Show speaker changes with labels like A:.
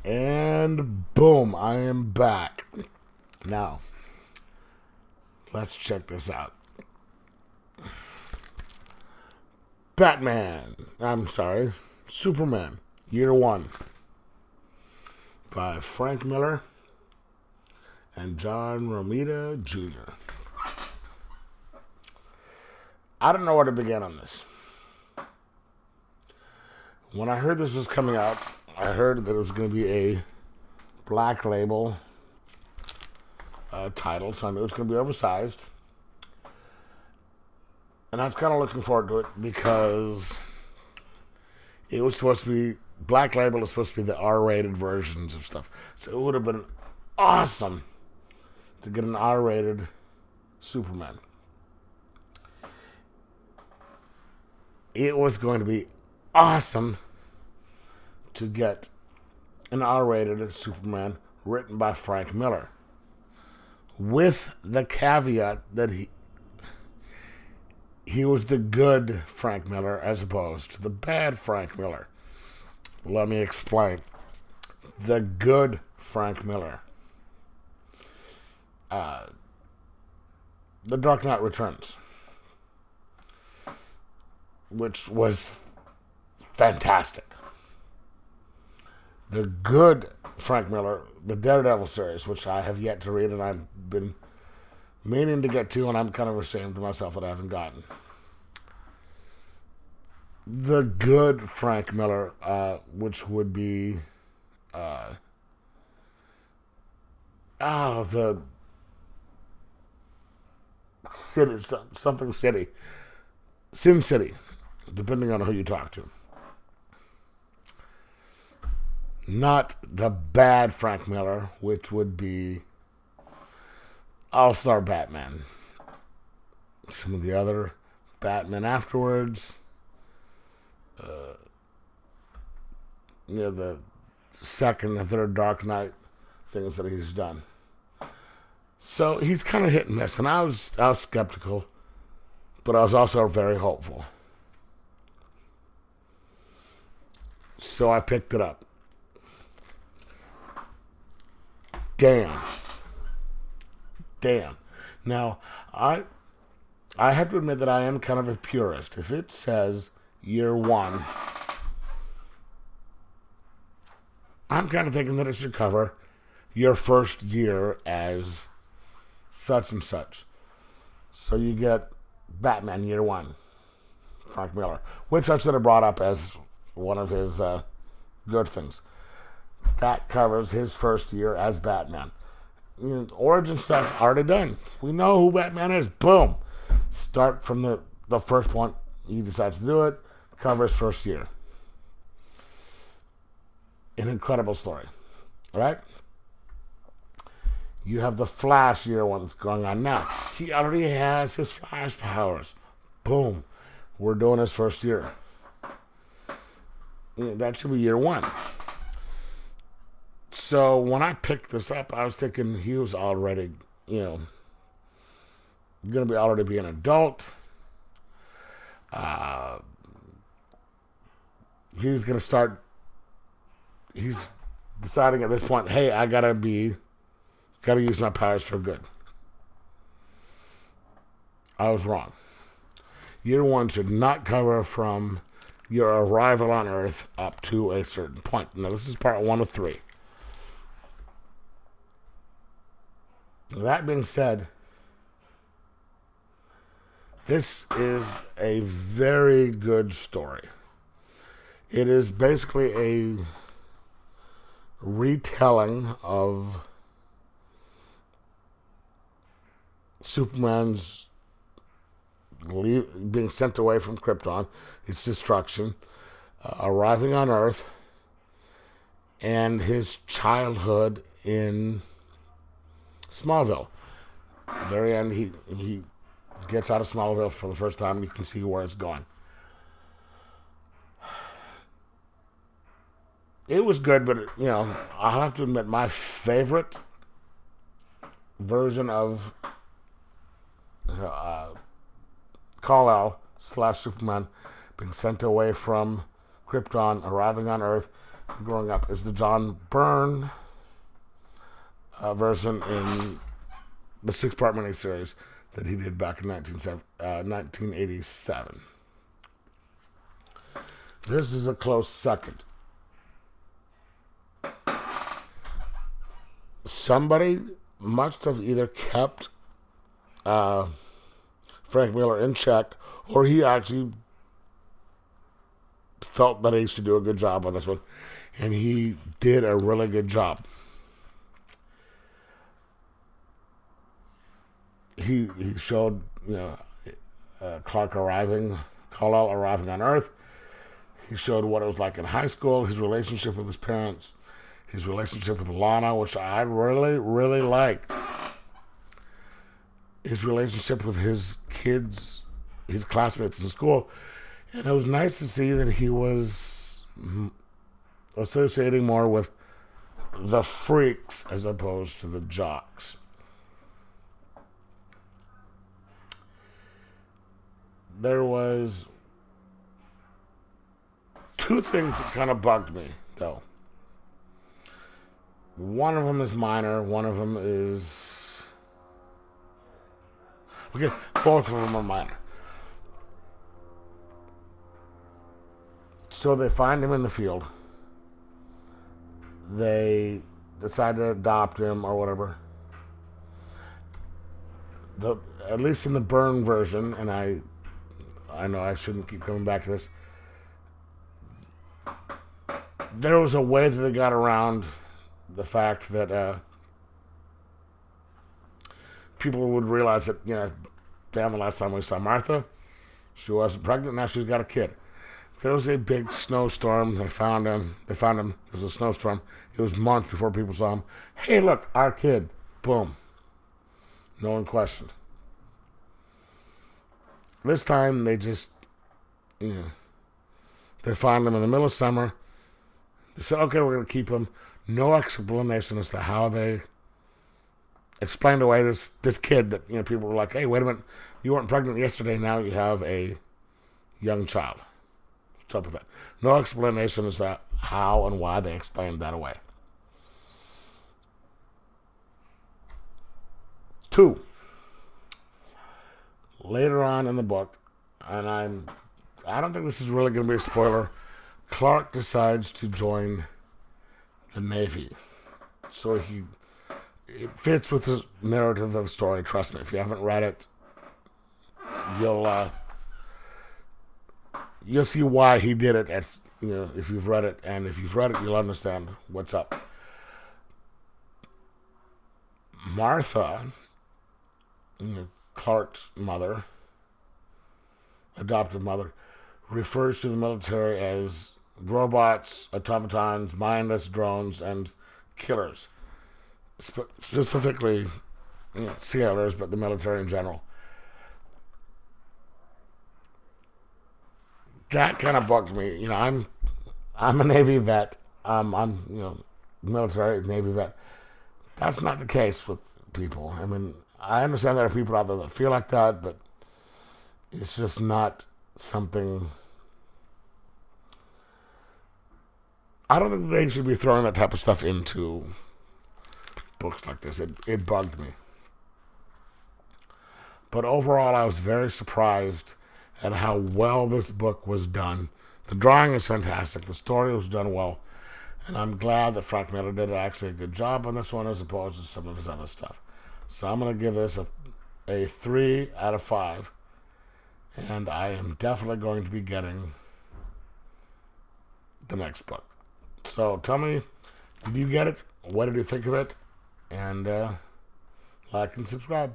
A: And boom, I am back. Now, let's check this out. Superman, Year One by Frank Miller and John Romita Jr. I don't know where to begin on this. When I heard this was coming out, I heard that it was going to be a black label title, so I knew it was going to be oversized. And I was kind of looking forward to it because it was supposed to be, black label is supposed to be the R-rated versions of stuff. So it would have been awesome to get an R-rated Superman. It was going to be awesome to get an R-rated Superman written by Frank Miller, with the caveat that he was the good Frank Miller as opposed to the bad Frank Miller. Let me explain. The good Frank Miller. The Dark Knight Returns, which was fantastic. The good Frank Miller, the Daredevil series, which I have yet to read and I've been meaning to get to, and I'm kind of ashamed of myself that I haven't gotten. The good Frank Miller, which would be the city, something city, Sin City, depending on who you talk to. Not the bad Frank Miller, which would be All-Star Batman. Some of the other Batman afterwards. The second and third Dark Knight things that he's done. So he's kind of hit and miss, and I was skeptical, but I was also very hopeful. So I picked it up. Damn. Now, I have to admit that I am kind of a purist. If it says Year One, I'm kind of thinking that it should cover your first year as such and such. So you get Batman Year One, Frank Miller, which I should have brought up as one of his good things. That covers his first year as Batman. Origin stuff already done. We know who Batman is. Boom. Start from the first point. He decides to do it. Cover his first year. An incredible story. All right? You have the Flash Year One that's going on now. He already has his Flash powers. Boom. We're doing his first year. That should be Year One. So when I picked this up, I was thinking he was already, going to be already be an adult. He's going to start. He's deciding at this point, hey, I gotta use my powers for good. I was wrong. Year One should not cover from your arrival on Earth up to a certain point. Now, this is part 1 of 3. That being said, this is a very good story. It is basically a retelling of Superman's being sent away from Krypton, its destruction, arriving on Earth, and his childhood in Smallville. At the very end, he gets out of Smallville for the first time, and you can see where it's going. It was good, but I'll have to admit my favorite version of Kal-El / Superman being sent away from Krypton, arriving on Earth, growing up is the John Byrne version in the 6-part miniseries that he did back in 1987. This is a close second. Somebody must have either kept Frank Miller in check, or he actually felt that he should do a good job on this one, and he did a really good job. He showed, Kal-El arriving on Earth. He showed what it was like in high school, his relationship with his parents, his relationship with Lana, which I really, really liked. His relationship with his kids, his classmates in school. And it was nice to see that he was associating more with the freaks as opposed to the jocks. There was 2 things that kind of bugged me, though. One of them is minor. One of them is... Okay, both of them are minor. So they find him in the field. They decide to adopt him or whatever. At least in the Byrne version, and I know I shouldn't keep coming back to this, there was a way that they got around the fact that people would realize that, damn, the last time we saw Martha, she wasn't pregnant, now she's got a kid. There was a big snowstorm. They found him. There was a snowstorm. It was months before people saw him. Hey, look, our kid. Boom. No one questioned. This time, they just, they found him in the middle of summer. They said, okay, we're going to keep him. No explanation as to how they explained away this kid that, people were like, hey, wait a minute, you weren't pregnant yesterday, now you have a young child. What's up with that? No explanation as to how and why they explained that away. 2, later on in the book, and I don't think this is really going to be a spoiler, Clark decides to join the Navy. So it fits with the narrative of the story. Trust me, if you haven't read it, you'll see why he did it. As if you've read it, and if you've read it, you'll understand what's up. Martha, Clark's mother, adoptive mother, refers to the military as robots, automatons, mindless drones, and killers. Specifically, sailors, but the military in general. That kind of bugged me. I'm a Navy vet. I'm military Navy vet. That's not the case with people. I mean, I understand there are people out there that feel like that, but it's just not something. I don't think they should be throwing that type of stuff into books like this. It bugged me. But overall, I was very surprised at how well this book was done. The drawing is fantastic. The story was done well. And I'm glad that Frank Miller did actually a good job on this one as opposed to some of his other stuff. So I'm going to give this a 3 out of 5. And I am definitely going to be getting the next book. So tell me, did you get it? What did you think of it? And like and subscribe.